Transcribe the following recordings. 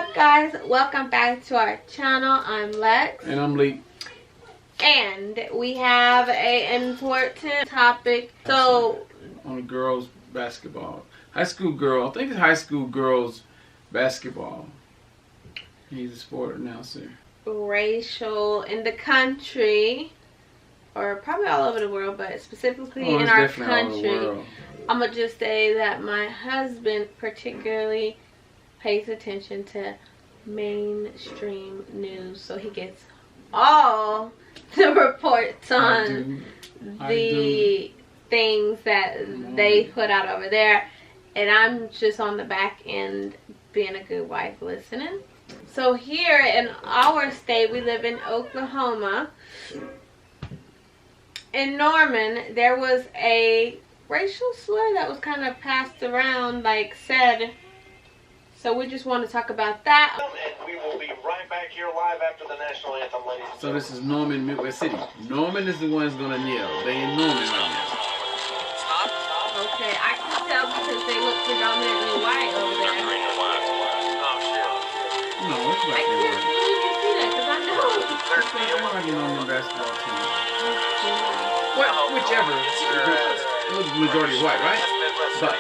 up, guys? Welcome back to our channel. I'm Lex. And I'm Lee. And we have an important topic. So, on girls basketball. High school girl. I think it's high school girls basketball. He's a sport announcer. Racial in the country, or probably all over the world, but specifically in our country. I'm going to just say that my husband particularly pays attention to mainstream news, so he gets all the reports on the things that they put out over there, and I'm just on the back end being a good wife listening. So here in our state, we live in Oklahoma. In Norman, there was a racial slur that was kind of passed around, like said. So we just want to talk about that. And we will be right back here live after the national anthem, ladies and gentlemen. So this is Norman, Midwest City. Norman is the one who's gonna kneel. They in Norman right now. Okay, I can tell because they look predominantly white over there. No, it's I black can't and white. really see that because I know. They're like an Norman basketball team. Well, whichever. It was majority white, right? But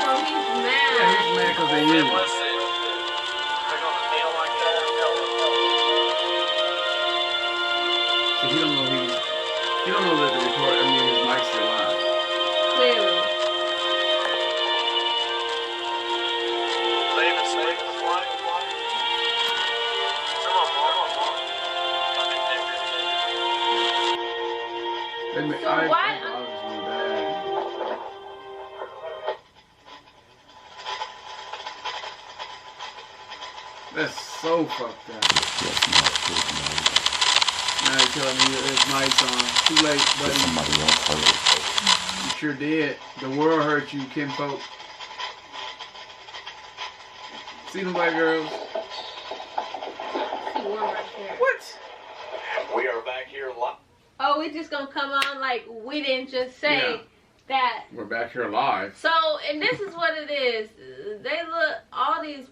So he's mad. yeah, he's mad because they knew. So he don't know that the record, his mic's still on. Clearly. That's so fucked up. Now you're telling me his mic's on. Too late, buddy. Somebody else heard it. You sure did. The world hurt you, kinfolk. See them black girls? What? we are back here live. Oh, we just gonna come on like we didn't just say that. We're back here live. So, and this is what it is. They look, all these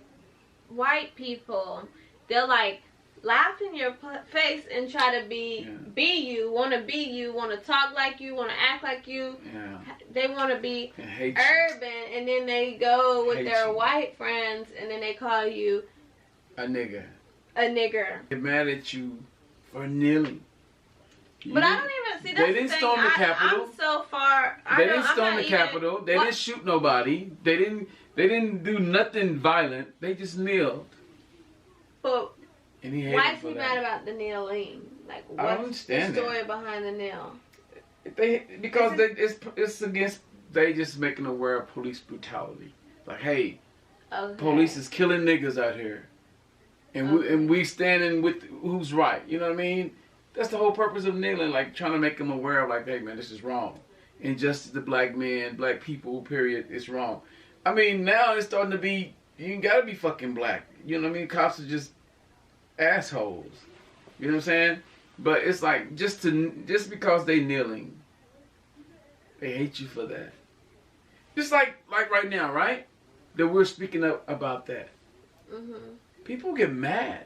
white people, they'll like laugh in your face and try to be you, want to talk like you, want to act like you. Yeah. They want to be urban, and then they go with their white friends and then they call you a nigger. They're mad at you for kneeling. But I don't even see that. They didn't storm the Capitol. I'm so far. They didn't storm the Capitol. They didn't shoot nobody. They didn't do nothing violent. They just kneeled. But and he hated why is he mad about the kneeling? Like, what's the story behind the kneel? It's against. They just making aware of police brutality. Like, hey, police is killing niggas out here, and we standing with who's right. You know what I mean? That's the whole purpose of kneeling, like trying to make them aware of, like, hey man, this is wrong. Injustice to black men, black people, period, it's wrong. I mean, now it's starting to be, you gotta be fucking black. You know what I mean? Cops are just assholes. You know what I'm saying? But it's like, just because they kneeling, they hate you for that. Just like right now, right? That we're speaking up about that. Mm-hmm. People get mad.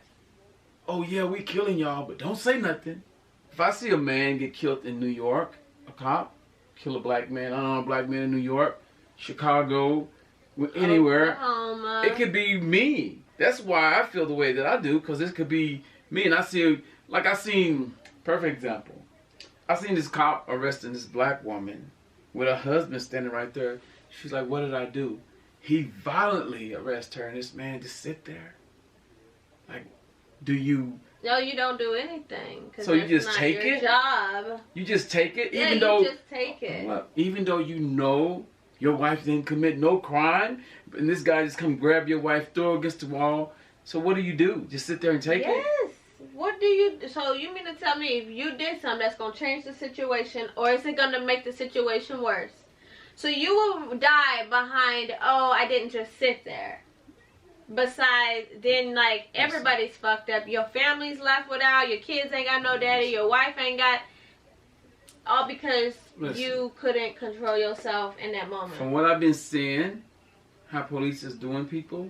Oh yeah, we killing y'all, but don't say nothing. If I see a man get killed in New York, a cop kill a black man, unarmed black man in New York, Chicago, anywhere, Oklahoma. It could be me. That's why I feel the way that I do, because this could be me. And I seen, perfect example. I seen this cop arresting this black woman with her husband standing right there. She's like, what did I do? He violently arrests her, and this man just sit there. Like, do you... No, you don't do anything. So you just take it? Job. You just take it? Yeah, even though, you just take it. Even though you know your wife didn't commit no crime, and this guy just come grab your wife, throw her against the wall. So what do? Just sit there and take it? Yes. What do you... So you mean to tell me if you did something that's going to change the situation, or is it going to make the situation worse? So you will die behind, oh, I didn't just sit there. Besides, then, like, everybody's fucked up. Your family's left without. Your kids ain't got no daddy. Your wife ain't got... All because you couldn't control yourself in that moment. From what I've been seeing, how police is doing people.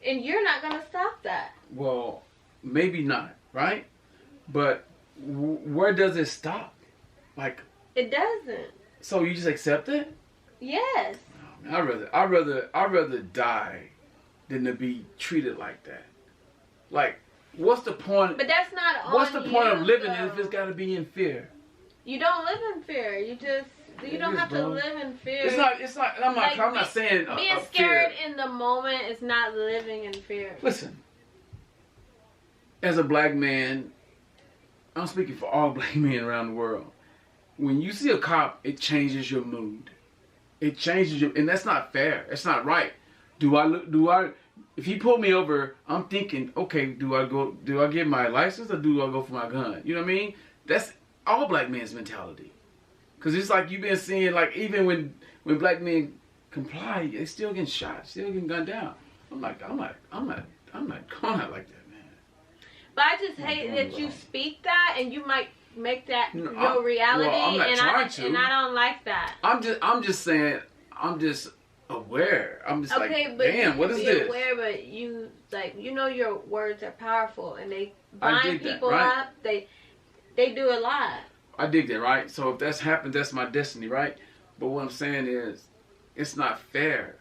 And you're not going to stop that. Well, maybe not, right? But where does it stop? Like, it doesn't. So you just accept it? Yes. Oh, man, I'd rather die than to be treated like that. Like, what's the point? But that's not on What's the point of living though. if it's got to be in fear? You don't live in fear. You don't have to live in fear. It's not. I'm not saying being scared in the moment is not living in fear. Listen, as a black man, I'm speaking for all black men around the world. When you see a cop, it changes your mood. It changes your, and that's not fair. It's not right. If he pulled me over, I'm thinking, okay, do I get my license or do I go for my gun? You know what I mean? That's all black men's mentality. Cause it's like you've been seeing, like, even when black men comply, they still getting shot, still getting gunned down. I'm not going out like that, man. But I just hate that you speak that and you might make that your reality, and I don't like that. I'm just saying, I'm just aware. I'm just okay, like, but damn, what is this? Aware, but you your words are powerful and they bind people up. They do a lot. I dig that, right? So if that's happened, that's my destiny, right? But what I'm saying is, it's not fair.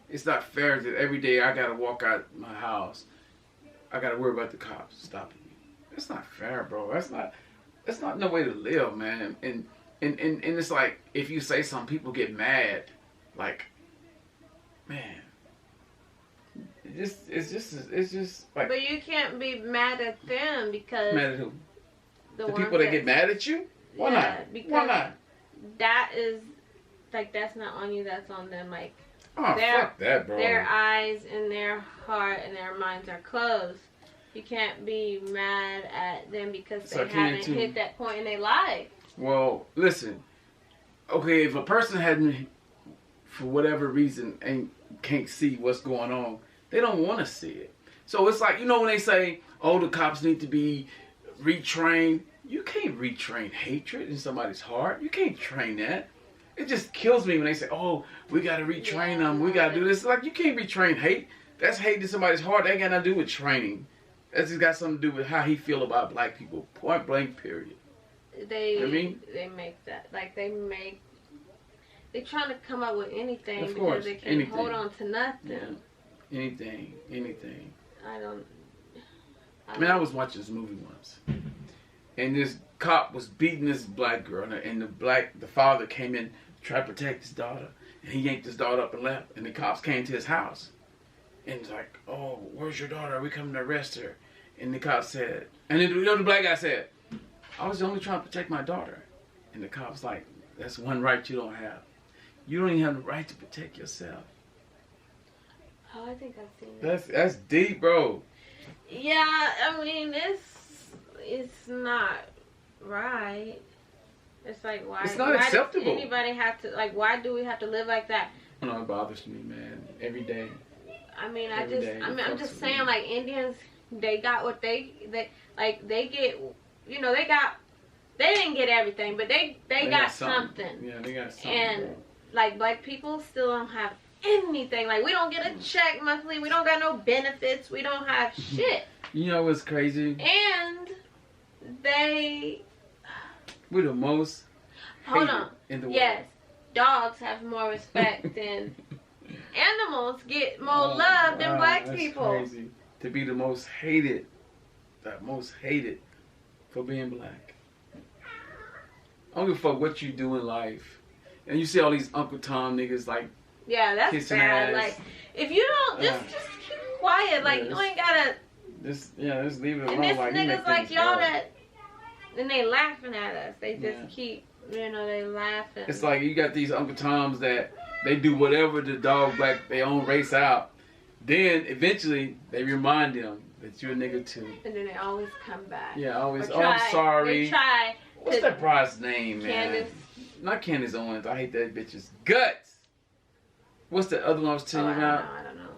It's not fair that every day I gotta walk out my house, I gotta worry about the cops stopping me. That's not fair, bro. That's not no way to live, man. And it's like, if you say something, people get mad. Like, man, it's just like. But you can't be mad at them because. Mad at who? The people that get mad at you? Why not? Why not? That is, like, that's not on you, that's on them. Like, fuck that, bro. Their eyes and their heart and their minds are closed. You can't be mad at them because they haven't hit that point in their life. Well, listen. Okay, if a person hadn't, for whatever reason, can't see what's going on, they don't want to see it. So it's like, when they say, oh, the cops need to be retrained. You can't retrain hatred in somebody's heart. You can't train that. It just kills me when they say, oh, we got to retrain them. We got to do this. Like, you can't retrain hate. That's hate in somebody's heart. That ain't got nothing to do with training. That's just got something to do with how he feel about black people. Point blank, period. They make that. Like, they trying to come up with anything because they can't hold on to nothing. Yeah. Anything. I was watching this movie once, and this cop was beating this black girl, and the father came in to try to protect his daughter, and he yanked his daughter up and left, and the cops came to his house, and was like, oh, where's your daughter? Are we coming to arrest her? And the cop said, and then the black guy said, I was only trying to protect my daughter. And the cop's like, that's one right you don't have. You don't even have the right to protect yourself. Oh, I think I've seen that. That's deep, bro. Yeah, I mean, it's not right. It's like, why? It's not acceptable. Does anybody have to, like, why do we have to live like that? No, it bothers me, man. Every day. I mean, I'm just saying, like, Indians, they got what they get, they didn't get everything, but they got something. Yeah, they got something. And, like, black people still don't have anything. Like, we don't get a check monthly. We don't got no benefits. We don't have shit. You know what's crazy? And we're the most hated in the world. Yes, dogs have more respect than animals get more love than black people. That's crazy. To be the most hated for being black. I don't give a fuck what you do in life. And you see all these Uncle Tom niggas, like, yeah, that's bad. Ass. Like, if you don't, just keep quiet. Like, you ain't gotta. Just leave it alone. And this niggas like y'all that, and they laughing at us. They just keep, they laughing. It's like you got these Uncle Toms that they do whatever the dog black their own race out. Then eventually they remind them that you're a nigga too. And then they always come back. Yeah, always. I'm sorry. They try. What's that bride's name, man? Candace. Not Candace Owens. I hate that bitch's guts. What's the other one I was telling you about? I don't know.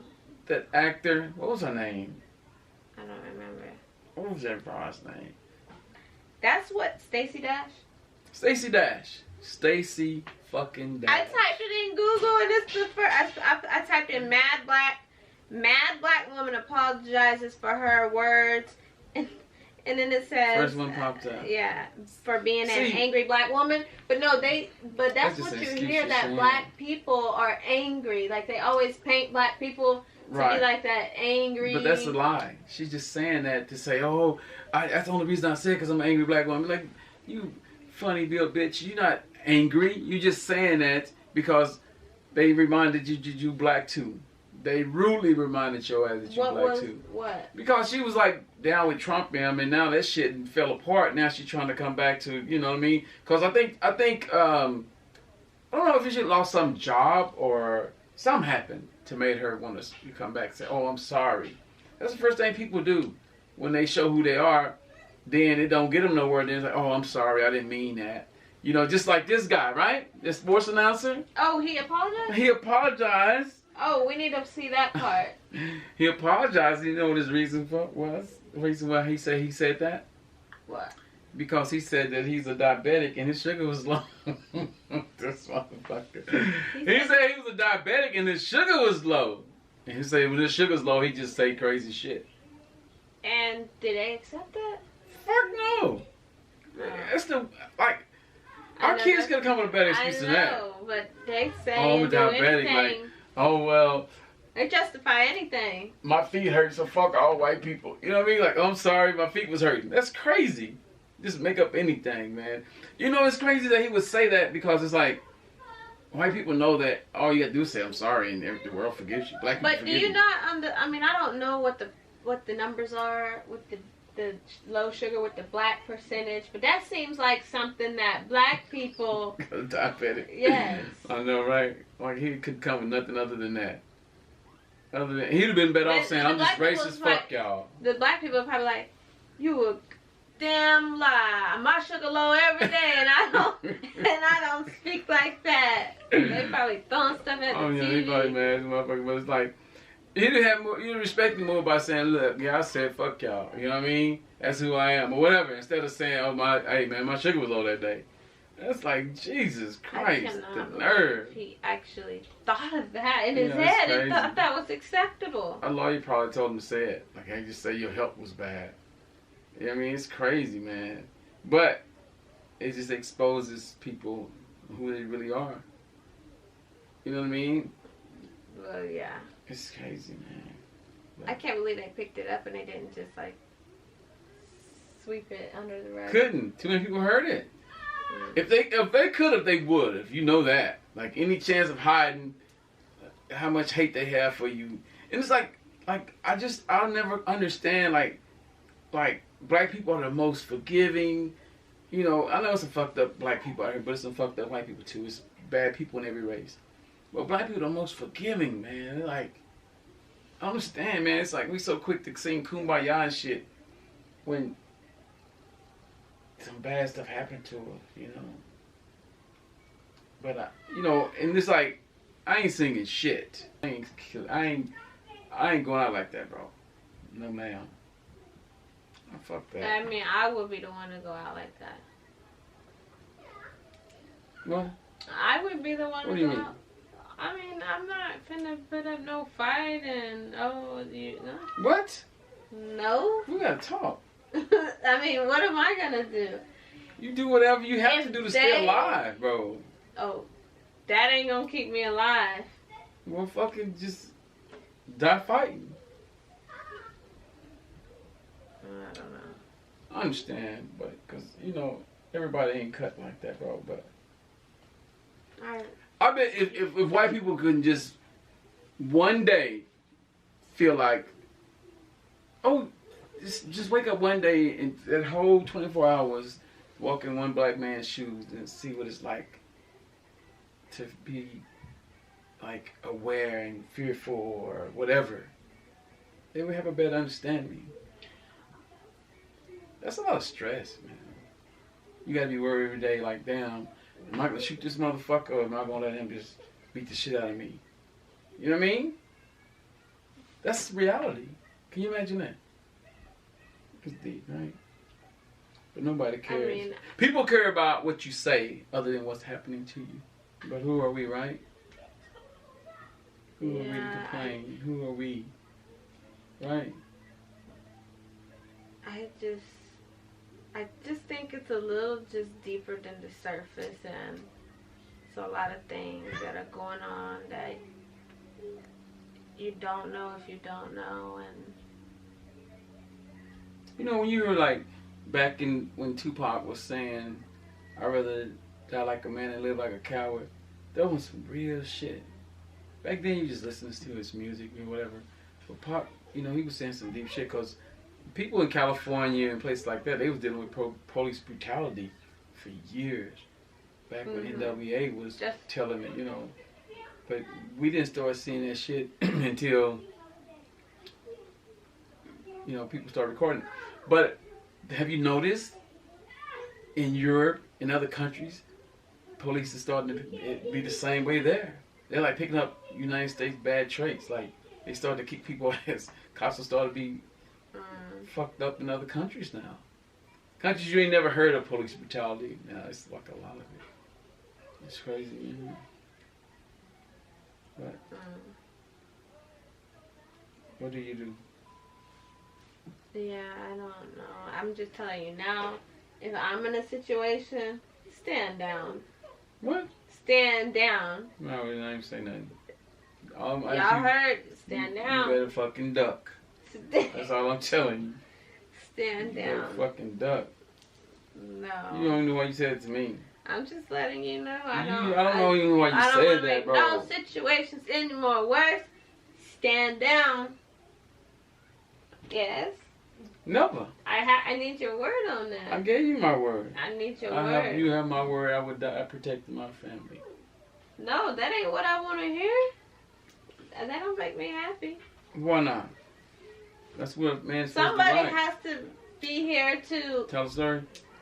That actor. What was her name? I don't remember. What was that bride's name? That's what, Stacey Dash? Stacey Dash. Stacey fucking Dash. I typed it in Google and it's the first. I typed in mad black woman apologizes for her words, and then it says first one popped up. Yeah, for being an angry black woman. But no, but that's what you hear, that black people are angry. Like they always paint black people to be like that, angry. But that's a lie. She's just saying that to say, oh, that's the only reason I said because I'm an angry black woman. Like, you funny bill bitch, you're not angry. You just saying that because they reminded you black too. They rudely reminded your ass that you black too. What? Because she was like down with Trump and now that shit fell apart. Now she's trying to come back to, you know what I mean? Because I think I don't know if she lost some job or something happened to make her want to come back and say, oh, I'm sorry. That's the first thing people do when they show who they are. Then it don't get them nowhere. Then it's like, oh, I'm sorry, I didn't mean that. You know, just like this guy, right? This sports announcer. Oh, he apologized? He apologized. Oh, we need to see that part. He apologized. You know what his reason was? The reason why he said that? What? Because he said that he's a diabetic and his sugar was low. This motherfucker. He said he was a diabetic and his sugar was low. And he said when his sugar's low, he just say crazy shit. And did they accept that? Fuck no. That's our kids could come with a better excuse than that. I know, but they say oh, I'm a diabetic. Like, oh well. They justify anything. My feet hurt, so fuck all white people. You know what I mean? Like, oh, I'm sorry, my feet was hurting. That's crazy. Just make up anything, man. You know, it's crazy that he would say that because it's like, white people know that all you got to do is say, I'm sorry, and the world forgives you. Black people forgive you. But do you not, I mean, I don't know what the numbers are with the low sugar with the black percentage, but that seems like something that black people... Diabetic. Yes. I know, right? Like, he could come with nothing other than that. He'd have been better off saying, I'm just racist, fuck y'all. The black people are probably like, you a damn lie. My sugar low every day and I don't speak like that. They probably throwing stuff at the TV. Yeah, they probably mad, motherfucker, but it's like, you'd respect me more by saying, look, yeah, I said fuck y'all. You know what I mean? That's who I am, or whatever. Instead of saying, oh, hey man, my sugar was low that day. That's like, Jesus Christ, the nerve. He actually thought of that in his head and thought that was acceptable. A lawyer probably told him to say it. Like, hey, just say your health was bad. You know what I mean? It's crazy, man. But it just exposes people who they really are. You know what I mean? Well, yeah. It's crazy, man. But I can't believe they picked it up and they didn't just, like, sweep it under the rug. Couldn't. Too many people heard it. If they could have, they would. If you know that, like any chance of hiding how much hate they have for you, and it's like I'll never understand like black people are the most forgiving. You know, I know it's some fucked up black people out here, but it's some fucked up white people too. It's bad people in every race, but black people are the most forgiving, man. They're like, I understand, man. It's like we so quick to sing kumbaya and shit when some bad stuff happened to her, you know. But you know, and it's like I ain't singing shit. I ain't going out like that, bro. No, ma'am. I fuck that. I mean, I would be the one to go out like that. What? I would be the one what to do go you mean? out. I mean, I'm not finna put up no fight and you know. What? No. We gotta talk. I mean, what am I gonna do? You do whatever you have to do to stay alive, bro. Oh, that ain't gonna keep me alive. Well, fucking just die fighting. I don't know. I understand, but because you know everybody ain't cut like that, bro. But I bet if white people couldn't just one day feel like, oh. Just wake up one day and that whole 24 hours walk in one black man's shoes and see what it's like to be like aware and fearful or whatever. They would have a better understanding. That's a lot of stress, man. You gotta be worried every day like, damn, am I gonna shoot this motherfucker or am I gonna let him just beat the shit out of me? You know what I mean? That's reality. Can you imagine that? It's deep, right? But nobody cares. I mean, people care about what you say other than what's happening to you. But who are we, right? Who are we to complain? Who are we? Right? I just think it's a little just deeper than the surface, and it's a lot of things that are going on that you don't know if you don't know. And you know, when you were like back in when Tupac was saying, "I'd rather die like a man and live like a coward," that was some real shit. Back then, you just listened to his music or whatever. But Pac, you know, he was saying some deep shit because people in California and places like that, they was dealing with police brutality for years. Back when NWA was telling it, you know. But we didn't start seeing that shit until, you know, people started recording. But have you noticed in Europe and other countries, police is starting to be the same way there? They're like picking up United States bad traits. Like they started to kick people ass. Cops are starting to be fucked up in other countries now. Countries you ain't never heard of police brutality. Now it's like a lot of it. It's crazy, you know. But what do you do? Yeah, I don't know. I'm just telling you now, if I'm in a situation, stand down. What? Stand down. No, I ain't say nothing. Y'all heard? Stand down. You better fucking duck. That's all I'm telling you. Stand down. You better fucking duck. No. You don't know why you said it to me. I'm just letting you know. I don't know even why you said that, bro. I don't want to make no situations any more worse. Stand down. Yes. Never. I need your word on that. I gave you my word. I need your word. You have my word. I would die. I protected my family. No, that ain't what I want to hear. That don't make me happy. Why not? That's what man's supposed to Somebody like. has to be here to tell a story.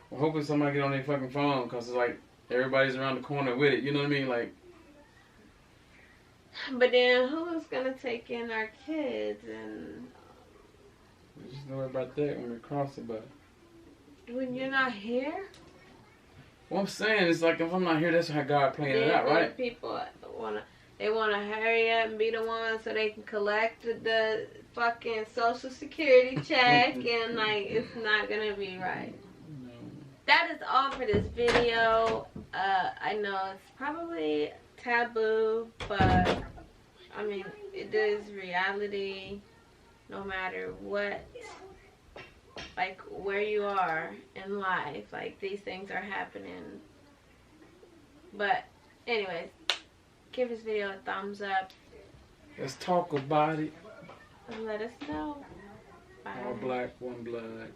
Well, hopefully somebody get on their fucking phone because it's like everybody's around the corner with it. You know what I mean? Like. But then who's gonna take in our kids and? Just don't worry about that when we cross it, but. When you're not here? What I'm saying is like if I'm not here, that's how God planned it out, right? People wanna hurry up and be the one so they can collect the fucking Social Security check and like it's not gonna be right. No. That is all for this video. I know it's probably taboo, but I mean it is reality. No matter what, like where you are in life, like these things are happening. But anyways, give this video a thumbs up. Let's talk about it. And let us know. Bye. All black, one blood.